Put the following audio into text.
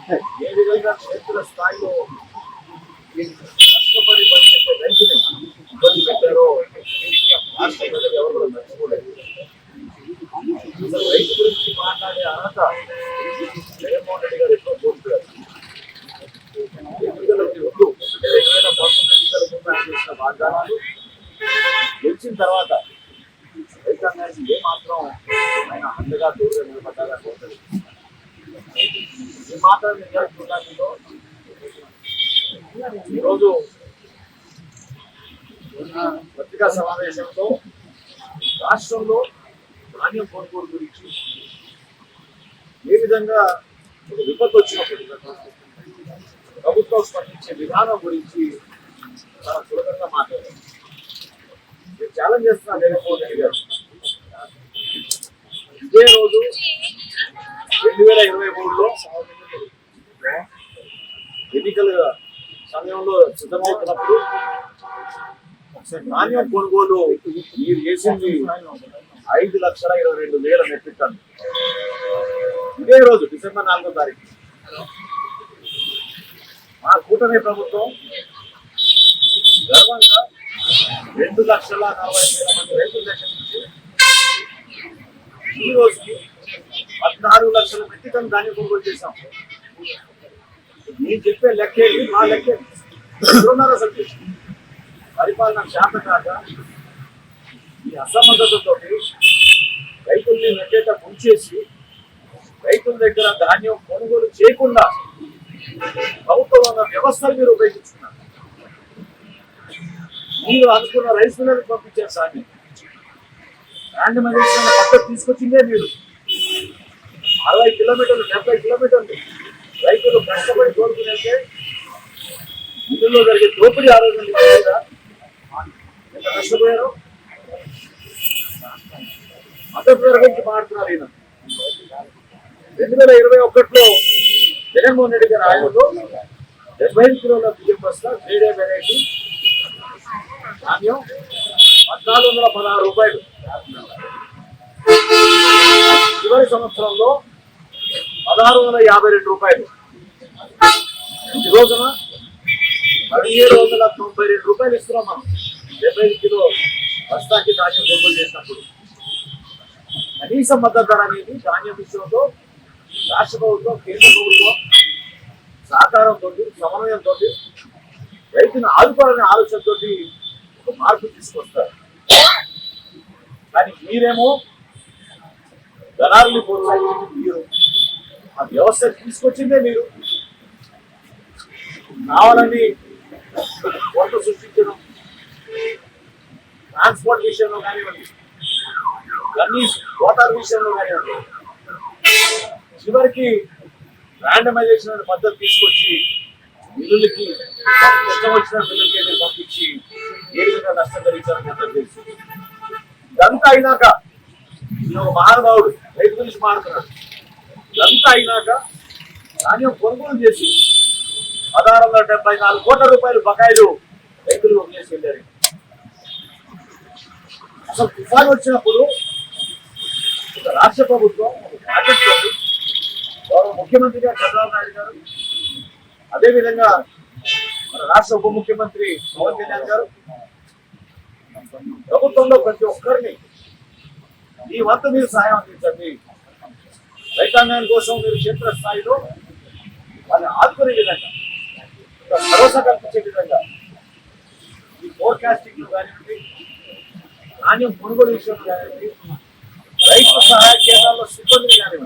ఏ విధంగా క్షేత్ర స్థాయిలో కష్టపడి పనిచేసే రైతుని ఇబ్బంది పెట్టారో రాష్ట్ర ప్రజలు ఎవరు కూడా మర్చిపోలేదు. అసలు రైతు గురించి మాట్లాడే అర్హత జగన్మోహన్ రెడ్డి గారు ఎక్కువ కోరుతున్నారు. ఎన్నికలకి ముందు 2019 ఎన్నికల ముందు ఆయన చేసిన వాగ్దానాలు గెలిచిన తర్వాత రైతాంగానికి ఏమాత్రం ఆయన అండగా తోడుగా నిలబడ్డారా కోరుతుంది. ఈ మాత్రం నిజాల్లో ఈరోజు పత్రికా సమావేశంలో రాష్ట్రంలో ధాన్యం కొనుగోలు గురించి ఏ విధంగా విపత్తు వచ్చినప్పుడు ప్రభుత్వం స్పందించే విధానం గురించి చాలా సులభంగా మాట్లాడారు. నేను ఛాలెంజ్ చేస్తున్నాను జగన్మోహన్ రెడ్డి గారు. ఇదే రోజు 2023లో ఎన్నికల సమయంలో సిద్ధమవుతున్నప్పుడు ధాన్యం కొనుగోలు మీరు చేసింది 5,22,000 మెట్రిక్ టన్ను. ఇదే రోజు డిసెంబర్ 4వ తారీఖు మా కూటమి ప్రభుత్వం గర్వంగా 2,40,000 మంది రైతుల దగ్గర నుంచి ఈ రోజుకి 14 లక్షల మెట్రిక్ టన్ను ధాన్యం కొనుగోలు చేశాం. నేను చెప్పే లెక్కేది మా లెక్కేది ఎవరున్నారు అసలు పరిపాలన శాఖ కాక ఈ అసమర్థతతో రైతుల్ని నెట్టేట ముంచేసి రైతుల దగ్గర ధాన్యం కొనుగోలు చేయకుండా ప్రభుత్వం ఉన్న వ్యవస్థలు మీరు ఉపయోగించుకున్నారు. మీరు అనుకున్న రైస్ మిల్లర్కి పంపించారు సార్. ర్యాండమైజేషన్ పక్కకు తీసుకొచ్చిందే మీరు. 60 కిలోమీటర్లు 70 కిలోమీటర్లు రైతులు కష్టపడి కోరుకుని వెళ్తే ఇందులో జరిగే దోపిడీ ఆరోగ్యం ఎంత నష్టపోయారో అంతర్గత గురించి మాట్లాడుతున్నారు. ఈయన 2021లో జగన్మోహన్ రెడ్డి గారి ఆయనలో 75 కిలోల బియ్యం బస్తా గ్రేడే వెరైటీ ధాన్యం 1,416 రూపాయలు. చివరి సంవత్సరంలో 1,652 రూపాయలు. ఈ రోజున 1,792 రూపాయలు ఇస్తున్నాం మనం 75 కిలో బస్తాకి ధాన్యం కొనుగోలు చేసినప్పుడు. కనీస మద్దతు ధర అనేది ధాన్యం విషయంలో రాష్ట్ర ప్రభుత్వం కేంద్ర ప్రభుత్వం సహకారంతో సమన్వయంతో రైతును ఆదుకోవాలనే ఆలోచనతో ఒక మార్పు తీసుకొస్తారు. కానీ మీరేమో దళారుని ప్రోత్సహించింది మీరు, ఆ వ్యవస్థ తీసుకొచ్చిందే మీరు. కావాలని కోట సృష్టించడం ట్రాన్స్పోర్ట్ విషయంలో కానివ్వండి, గన్నీస్ వాటర్ విషయంలో కానివ్వండి, చివరికి ర్యాండమైజేషన్ అనే పద్ధతి తీసుకొచ్చి మిల్లులకి ఇష్టం వచ్చిన మిల్లులకి పంపించి ఏ విధంగా నష్టం కలిగించాలని తెలుసు. ఇదంతా అయినాక నేను ఒక మహానుభావుడు రైతు గురించి మాట్లాడుతున్నాడు. ఇదంతా అయినాక ధాన్యం కొనుగోలు చేసి 1,674 కోట్ల రూపాయలు బకాయిలు రైతులు వదిలేసి వెళ్ళారు. అసలు తుఫాను వచ్చినప్పుడు ఒక రాష్ట్ర ప్రభుత్వం ప్రాజెక్ట్ తోటి గౌరవ ముఖ్యమంత్రిగా చంద్రబాబు నాయుడు గారు, అదేవిధంగా మన రాష్ట్ర ఉప ముఖ్యమంత్రి పవన్ కళ్యాణ్ గారు ప్రభుత్వంలో ప్రతి ఒక్కరిని ఈ వంతు మీరు సహాయం అందించండి, రైతాంగాని కోసం మీరు క్షేత్ర స్థాయిలో వాళ్ళని ఆదుకునే విధంగా, భరోసా కల్పించే విధంగా ఈ ఫోర్కాస్టింగ్ కానివ్వండి, ధాన్యం కొనుగోలు విషయంలో కానివ్వండి, రైతు సహాయ కేంద్రాల్లో సిబ్బందిని కానివ్వండి